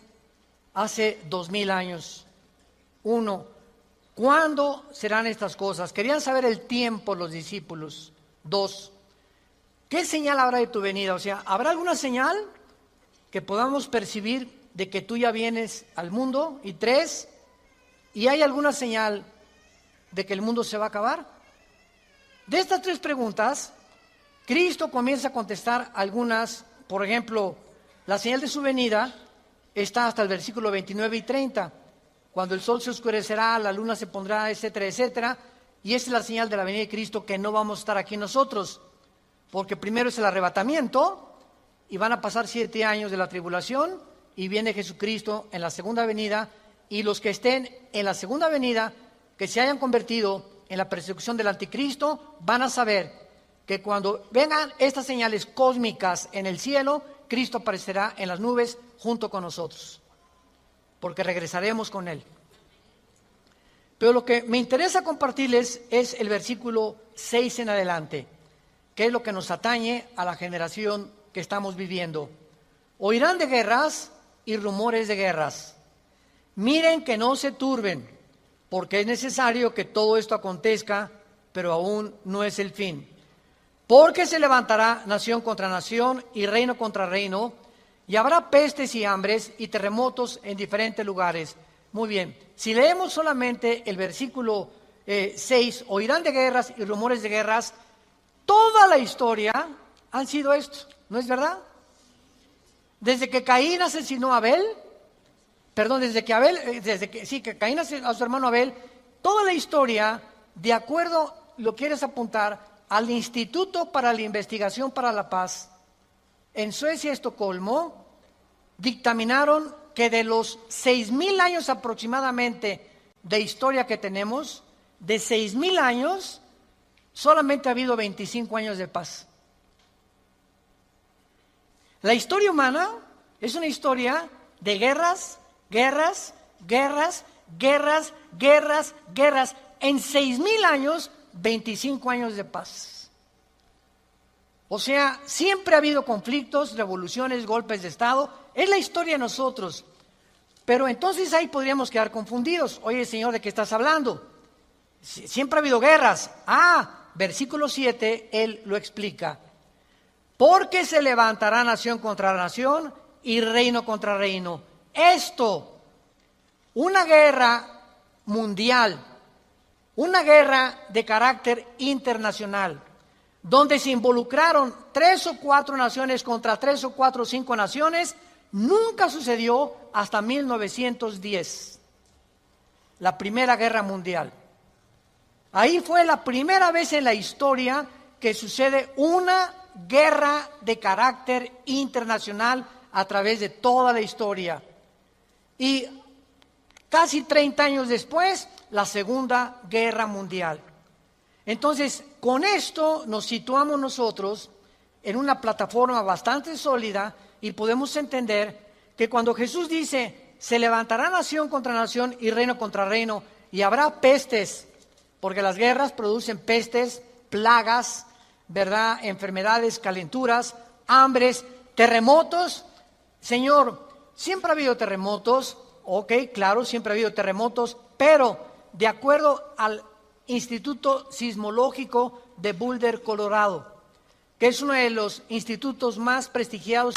[SPEAKER 1] hace 2000 años. 1, ¿cuándo serán estas cosas? Querían saber el tiempo los discípulos. 2, ¿qué señal habrá de tu venida? O sea, ¿habrá alguna señal que podamos percibir de que tú ya vienes al mundo? Y 3, ¿y hay alguna señal de que el mundo se va a acabar? De estas 3 preguntas, Cristo comienza a contestar algunas. Por ejemplo, la señal de su venida está hasta el versículo 29 y 30, cuando el sol se oscurecerá, la luna se pondrá, etcétera, etcétera, y esa es la señal de la venida de Cristo, que no vamos a estar aquí nosotros, porque primero es el arrebatamiento, y van a pasar 7 años de la tribulación, y viene Jesucristo en la segunda venida, y los que estén en la segunda venida, que se hayan convertido en la persecución del anticristo, van a saber que cuando vengan estas señales cósmicas en el cielo, Cristo aparecerá en las nubes junto con nosotros, porque regresaremos con Él. Pero lo que me interesa compartirles es el versículo 6 en adelante, que es lo que nos atañe a la generación que estamos viviendo. Oirán de guerras y rumores de guerras. Miren que no se turben, porque es necesario que todo esto acontezca, pero aún no es el fin. Porque se levantará nación contra nación y reino contra reino, y habrá pestes y hambres y terremotos en diferentes lugares. Muy bien, si leemos solamente el versículo 6, oirán de guerras y rumores de guerras, toda la historia han sido esto, ¿no es verdad? Desde que Caín asesinó a Abel, que Caín asesinó a su hermano Abel, toda la historia, de acuerdo, lo quieres apuntar, al Instituto para la Investigación para la Paz, en Suecia, Estocolmo, dictaminaron que de los 6,000 años aproximadamente de historia que tenemos, de 6,000 años, solamente ha habido 25 años de paz. La historia humana es una historia de guerras, guerras, guerras, guerras, guerras, guerras. En 6,000 años, 25 años de paz. O sea, siempre ha habido conflictos, revoluciones, golpes de Estado. Es la historia de nosotros. Pero entonces ahí podríamos quedar confundidos. Oye, Señor, ¿de qué estás hablando? Siempre ha habido guerras. Versículo 7, Él lo explica. Porque se levantará nación contra nación y reino contra reino. Esto, una guerra mundial, una guerra de carácter internacional, donde se involucraron 3 o 4 naciones contra 3 o 4 o 5 naciones, nunca sucedió hasta 1910, la Primera Guerra Mundial. Ahí fue la primera vez en la historia que sucede una guerra de carácter internacional a través de toda la historia. Y casi 30 años después, la Segunda Guerra Mundial. Entonces, con esto nos situamos nosotros en una plataforma bastante sólida y podemos entender que cuando Jesús dice, se levantará nación contra nación y reino contra reino, y habrá pestes, porque las guerras producen pestes, plagas, ¿verdad? Enfermedades, calenturas, hambres, terremotos. Señor, siempre ha habido terremotos, ok, claro, siempre ha habido terremotos, pero de acuerdo al Instituto Sismológico de Boulder, Colorado, que es uno de los institutos más prestigiados.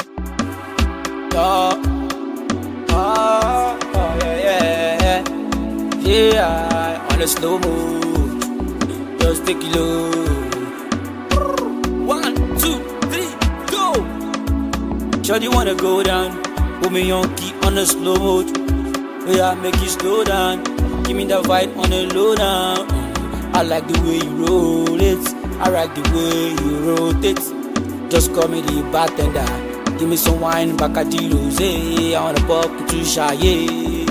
[SPEAKER 2] Yeah, on a slow move, just take it low. 1, 2, 3, go. Shawty wanna go down, put me on key on a slow mode. Yeah, make it slow down, give me the vibe on the low down. I like the way you roll it, I like the way you rotate. Just call me the bartender, give me some wine, Bacardi Rosé. I wanna pop into shy, yeah.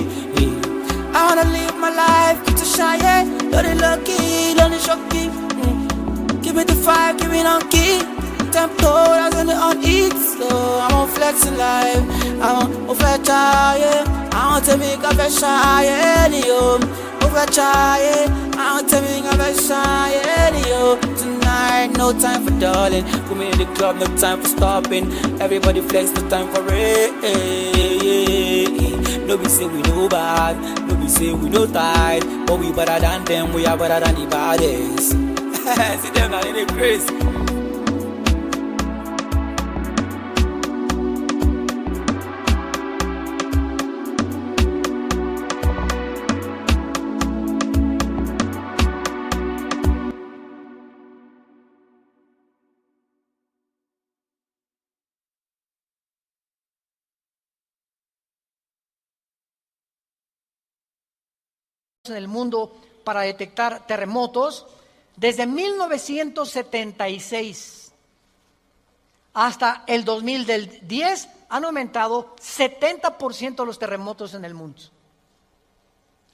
[SPEAKER 2] I wanna live my life, get to shy, yeah. Don't it lucky, don't it shocky. Give me the fire, give me the key. Tempo, that's when on it. So I'm on flexing life, I'm on fetch, yeah. I want to make a fresh shy, yeah. Over try, I want to make a fresh shy, yeah. Tonight, no time for darling. Put me in the club, no time for stopping. Everybody flex, no time for it. No be say we no bad, no be say we no tight, but we better than them, we are better than the baddest. See them now in the grace.
[SPEAKER 1] En el mundo para detectar terremotos, desde 1976 hasta el 2010 han aumentado 70% los terremotos en el mundo.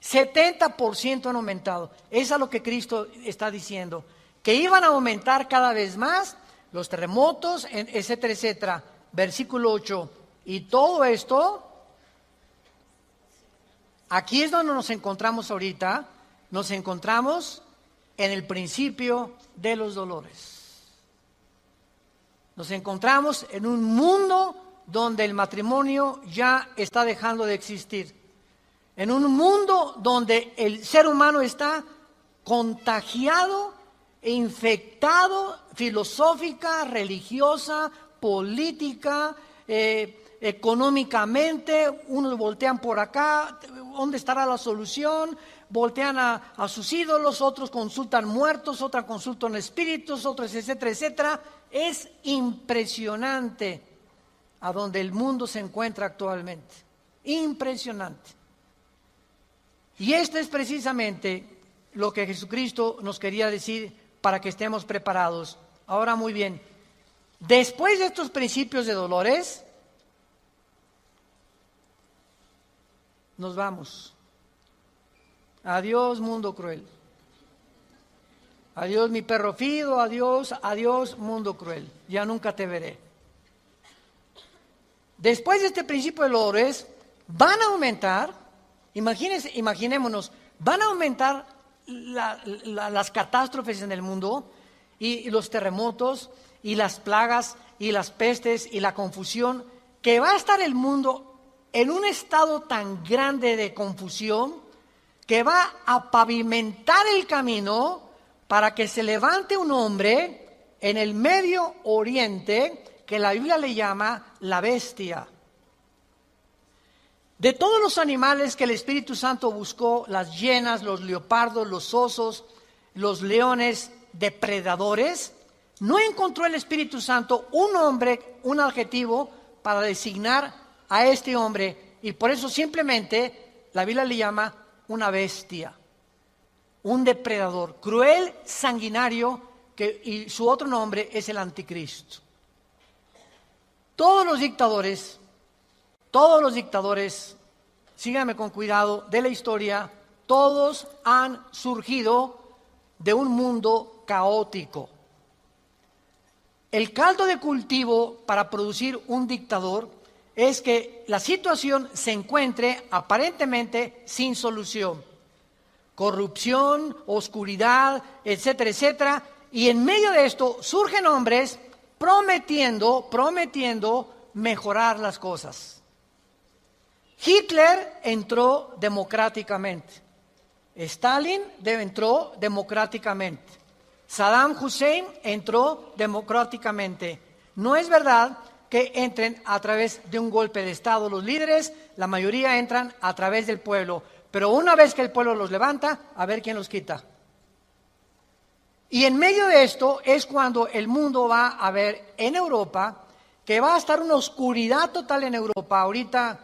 [SPEAKER 1] 70% han aumentado. Es a lo que Cristo está diciendo, que iban a aumentar cada vez más los terremotos, etcétera, etcétera. Versículo 8. Y todo esto, aquí es donde nos encontramos ahorita, nos encontramos en el principio de los dolores. Nos encontramos en un mundo donde el matrimonio ya está dejando de existir. En un mundo donde el ser humano está contagiado e infectado filosófica, religiosa, política, económicamente. Unos voltean por acá, ¿dónde estará la solución? Voltean a sus ídolos, otros consultan muertos, otros consultan espíritus, otros etcétera, etcétera. Es impresionante a donde el mundo se encuentra actualmente. Impresionante. Y esto es precisamente lo que Jesucristo nos quería decir para que estemos preparados. Ahora muy bien, después de estos principios de dolores, nos vamos. Adiós, mundo cruel. Adiós mi perro fido, adiós, adiós mundo cruel, ya nunca te veré. Después de este principio de valores, van a aumentar, imaginémonos, van a aumentar las catástrofes en el mundo y los terremotos y las plagas y las pestes y la confusión, que va a estar el mundo en un estado tan grande de confusión que va a pavimentar el camino para que se levante un hombre en el Medio Oriente que la Biblia le llama la bestia. De todos los animales que el Espíritu Santo buscó, las hienas, los leopardos, los osos, los leones depredadores, no encontró el Espíritu Santo un hombre, un adjetivo para designar a este hombre, y por eso simplemente la Biblia le llama una bestia, un depredador, cruel, sanguinario, y su otro nombre es el anticristo. Todos los dictadores, síganme con cuidado, de la historia, todos han surgido de un mundo caótico. El caldo de cultivo para producir un dictador es que la situación se encuentre aparentemente sin solución. Corrupción, oscuridad, etcétera, etcétera. Y en medio de esto surgen hombres prometiendo mejorar las cosas. Hitler entró democráticamente. Stalin entró democráticamente. Saddam Hussein entró democráticamente. No es verdad que entren a través de un golpe de Estado los líderes, la mayoría entran a través del pueblo. Pero una vez que el pueblo los levanta, a ver quién los quita. Y en medio de esto es cuando el mundo va a ver en Europa que va a estar una oscuridad total en Europa. Ahorita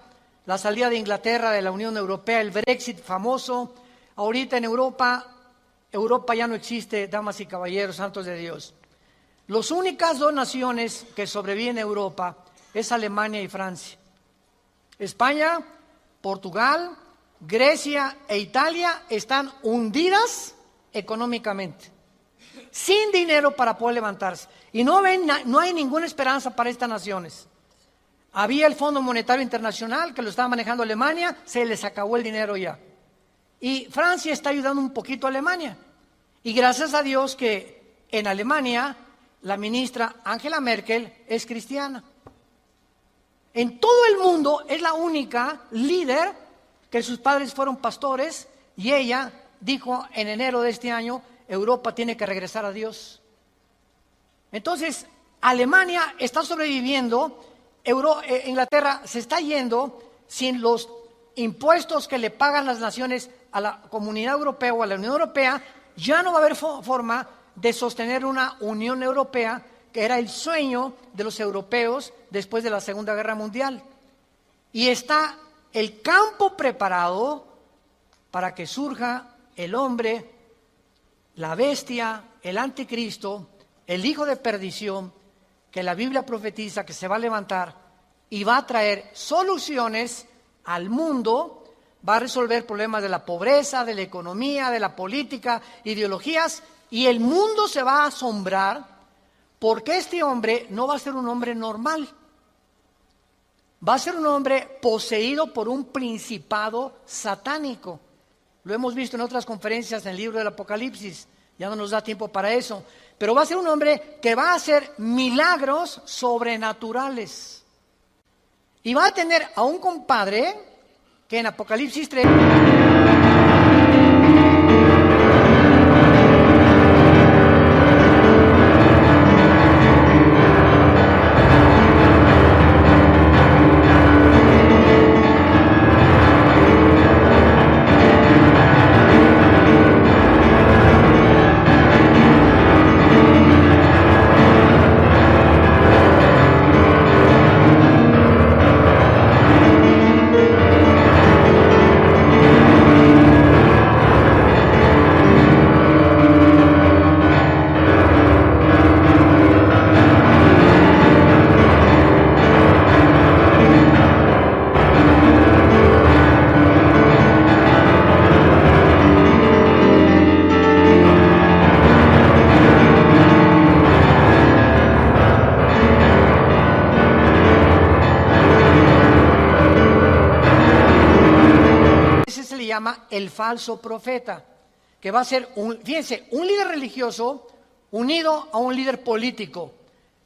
[SPEAKER 1] la salida de Inglaterra de la Unión Europea, el Brexit famoso. Ahorita en Europa ya no existe, damas y caballeros, santos de Dios. Las únicas dos naciones que sobreviven en Europa es Alemania y Francia. España, Portugal, Grecia e Italia están hundidas económicamente, sin dinero para poder levantarse. Y no hay ninguna esperanza para estas naciones. Había el Fondo Monetario Internacional que lo estaba manejando Alemania, se les acabó el dinero ya. Y Francia está ayudando un poquito a Alemania. Y gracias a Dios que en Alemania la ministra Angela Merkel es cristiana. En todo el mundo es la única líder que sus padres fueron pastores y ella dijo en enero de este año, Europa tiene que regresar a Dios. Entonces, Alemania está sobreviviendo, Inglaterra se está yendo sin los impuestos que le pagan las naciones a la Comunidad Europea o a la Unión Europea. Ya no va a haber forma de sostener una Unión Europea, que era el sueño de los europeos después de la Segunda Guerra Mundial. Y está el campo preparado para que surja el hombre, la bestia, el anticristo, el hijo de perdición, que la Biblia profetiza que se va a levantar y va a traer soluciones al mundo, va a resolver problemas de la pobreza, de la economía, de la política, ideologías, y el mundo se va a asombrar porque este hombre no va a ser un hombre normal. Va a ser un hombre poseído por un principado satánico. Lo hemos visto en otras conferencias en el libro del Apocalipsis. Ya no nos da tiempo para eso. Pero va a ser un hombre que va a hacer milagros sobrenaturales. Y va a tener a un compadre que en Apocalipsis 3... el falso profeta, que va a ser, fíjense, un líder religioso unido a un líder político.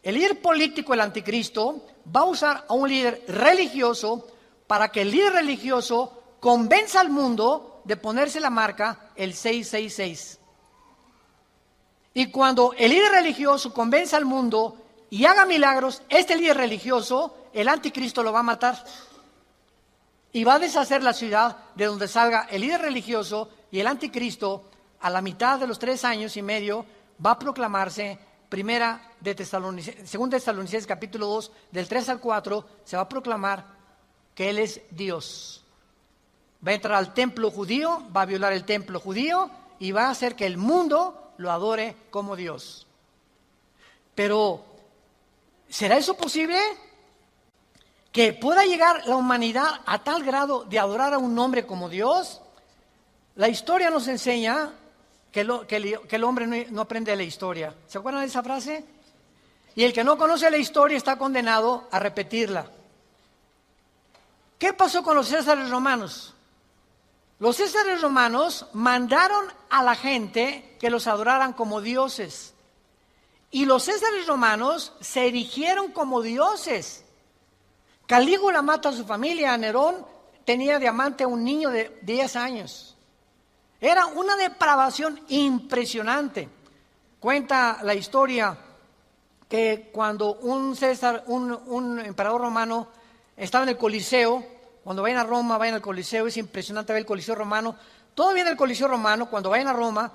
[SPEAKER 1] El líder político, el anticristo, va a usar a un líder religioso para que el líder religioso convenza al mundo de ponerse la marca el 666. Y cuando el líder religioso convenza al mundo y haga milagros, este líder religioso, el anticristo lo va a matar. Y va a deshacer la ciudad de donde salga el líder religioso, y el anticristo, a la mitad de los 3 años y medio, va a proclamarse. Según Tesalonicenses capítulo 2, del 3 al 4, se va a proclamar que Él es Dios. Va a entrar al templo judío, va a violar el templo judío y va a hacer que el mundo lo adore como Dios. Pero, ¿será eso posible? ¿Que pueda llegar la humanidad a tal grado de adorar a un hombre como Dios? La historia nos enseña que el hombre no aprende de la historia. ¿Se acuerdan de esa frase? Y el que no conoce la historia está condenado a repetirla. ¿Qué pasó con los césares romanos? Los césares romanos mandaron a la gente que los adoraran como dioses. Y los césares romanos se erigieron como dioses. Calígula mata a su familia. Nerón tenía de amante a un niño de 10 años. Era una depravación impresionante. Cuenta la historia que cuando un emperador romano estaba en el Coliseo, cuando vayan a Roma, vayan al Coliseo, es impresionante ver el Coliseo romano. Todavía en el Coliseo romano, cuando vayan a Roma,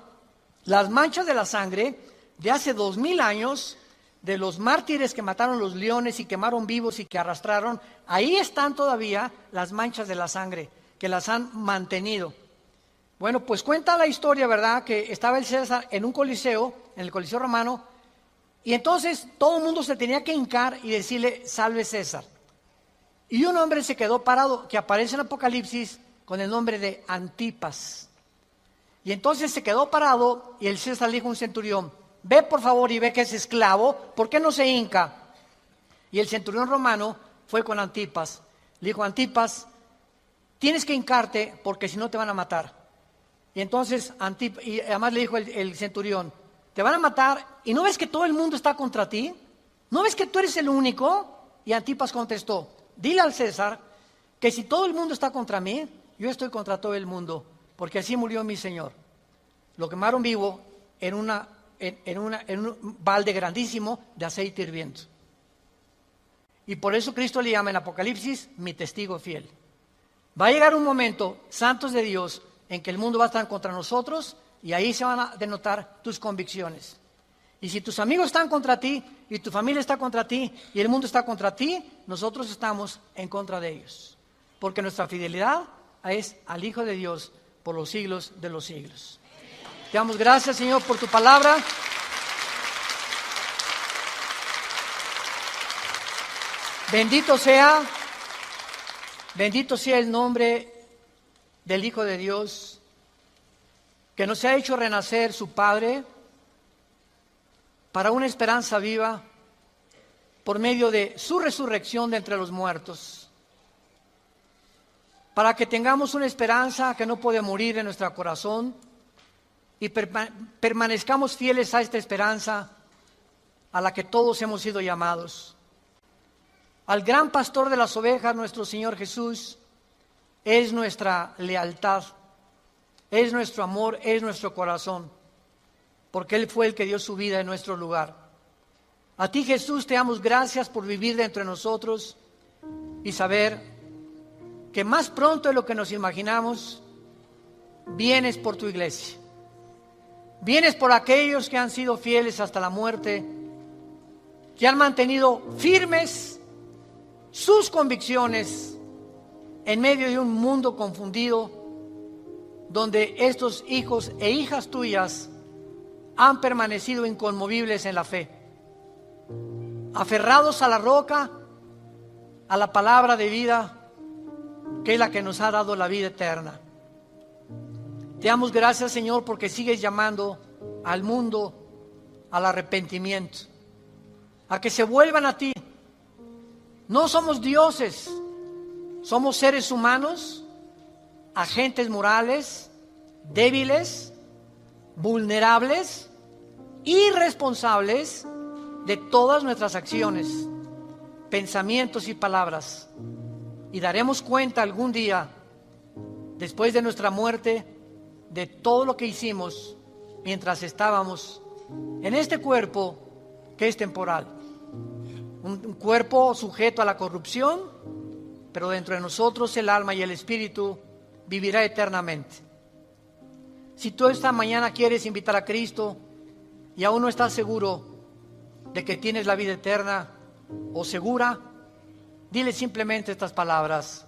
[SPEAKER 1] las manchas de la sangre de hace 2000 años, de los mártires que mataron los leones y quemaron vivos y que arrastraron, ahí están todavía las manchas de la sangre, que las han mantenido. Bueno, pues cuenta la historia, ¿verdad?, que estaba el César en un coliseo, en el Coliseo romano, y entonces todo el mundo se tenía que hincar y decirle, salve César. Y un hombre se quedó parado, que aparece en Apocalipsis con el nombre de Antipas. Y entonces se quedó parado y el César le dijo a un centurión, ve por favor y ve que es esclavo, ¿por qué no se hinca? Y el centurión romano fue con Antipas. Le dijo, Antipas, tienes que hincarte porque si no te van a matar. Y entonces, y además le dijo el centurión, te van a matar y ¿no ves que todo el mundo está contra ti? ¿No ves que tú eres el único? Y Antipas contestó, dile al César que si todo el mundo está contra mí, yo estoy contra todo el mundo, porque así murió mi Señor. Lo quemaron vivo en un balde grandísimo de aceite hirviendo. Y por eso Cristo le llama en Apocalipsis mi testigo fiel. Va a llegar un momento, santos de Dios, en que el mundo va a estar contra nosotros y ahí se van a denotar tus convicciones. Y si tus amigos están contra ti y tu familia está contra ti y el mundo está contra ti, nosotros estamos en contra de ellos. Porque nuestra fidelidad es al Hijo de Dios por los siglos de los siglos. Te damos gracias, Señor, por tu palabra. Bendito sea el nombre del Hijo de Dios, que nos ha hecho renacer su Padre para una esperanza viva por medio de su resurrección de entre los muertos, para que tengamos una esperanza que no puede morir en nuestro corazón y permanezcamos fieles a esta esperanza a la que todos hemos sido llamados. Al gran pastor de las ovejas, nuestro Señor Jesús, es nuestra lealtad, es nuestro amor, es nuestro corazón, porque Él fue el que dio su vida en nuestro lugar. A ti, Jesús, te damos gracias por vivir dentro de nosotros y saber que más pronto de lo que nos imaginamos, vienes por tu iglesia. Vienes por aquellos que han sido fieles hasta la muerte, que han mantenido firmes sus convicciones en medio de un mundo confundido, donde estos hijos e hijas tuyas han permanecido inconmovibles en la fe, aferrados a la roca, a la palabra de vida, que es la que nos ha dado la vida eterna. Te damos gracias, Señor, porque sigues llamando al mundo al arrepentimiento, a que se vuelvan a ti. No somos dioses, somos seres humanos agentes morales, débiles, vulnerables y responsables de todas nuestras acciones, pensamientos y palabras. Y daremos cuenta algún día, después de nuestra muerte, de todo lo que hicimos mientras estábamos en este cuerpo que es temporal. Un cuerpo sujeto a la corrupción, pero dentro de nosotros el alma y el espíritu vivirá eternamente. Si tú esta mañana quieres invitar a Cristo y aún no estás seguro de que tienes la vida eterna o segura, dile simplemente estas palabras: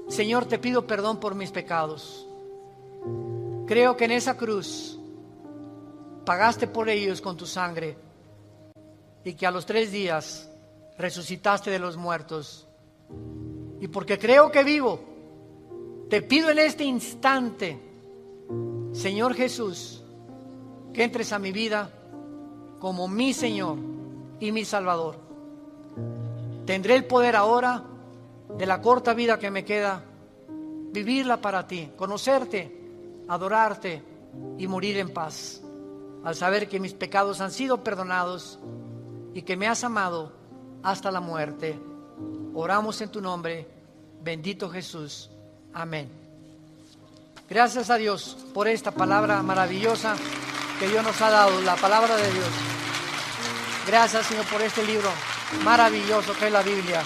[SPEAKER 1] Señor, te pido perdón por mis pecados. Creo que en esa cruz pagaste por ellos con tu sangre y que a los 3 días resucitaste de los muertos. Y porque creo que vivo, te pido en este instante, Señor Jesús, que entres a mi vida como mi Señor y mi Salvador. Tendré el poder ahora, de la corta vida que me queda, vivirla para ti, conocerte, adorarte y morir en paz, al saber que mis pecados han sido perdonados y que me has amado hasta la muerte. Oramos en tu nombre, bendito Jesús. Amén. Gracias a Dios por esta palabra maravillosa que Dios nos ha dado, la palabra de Dios. Gracias, Señor, por este libro maravilloso que es la Biblia.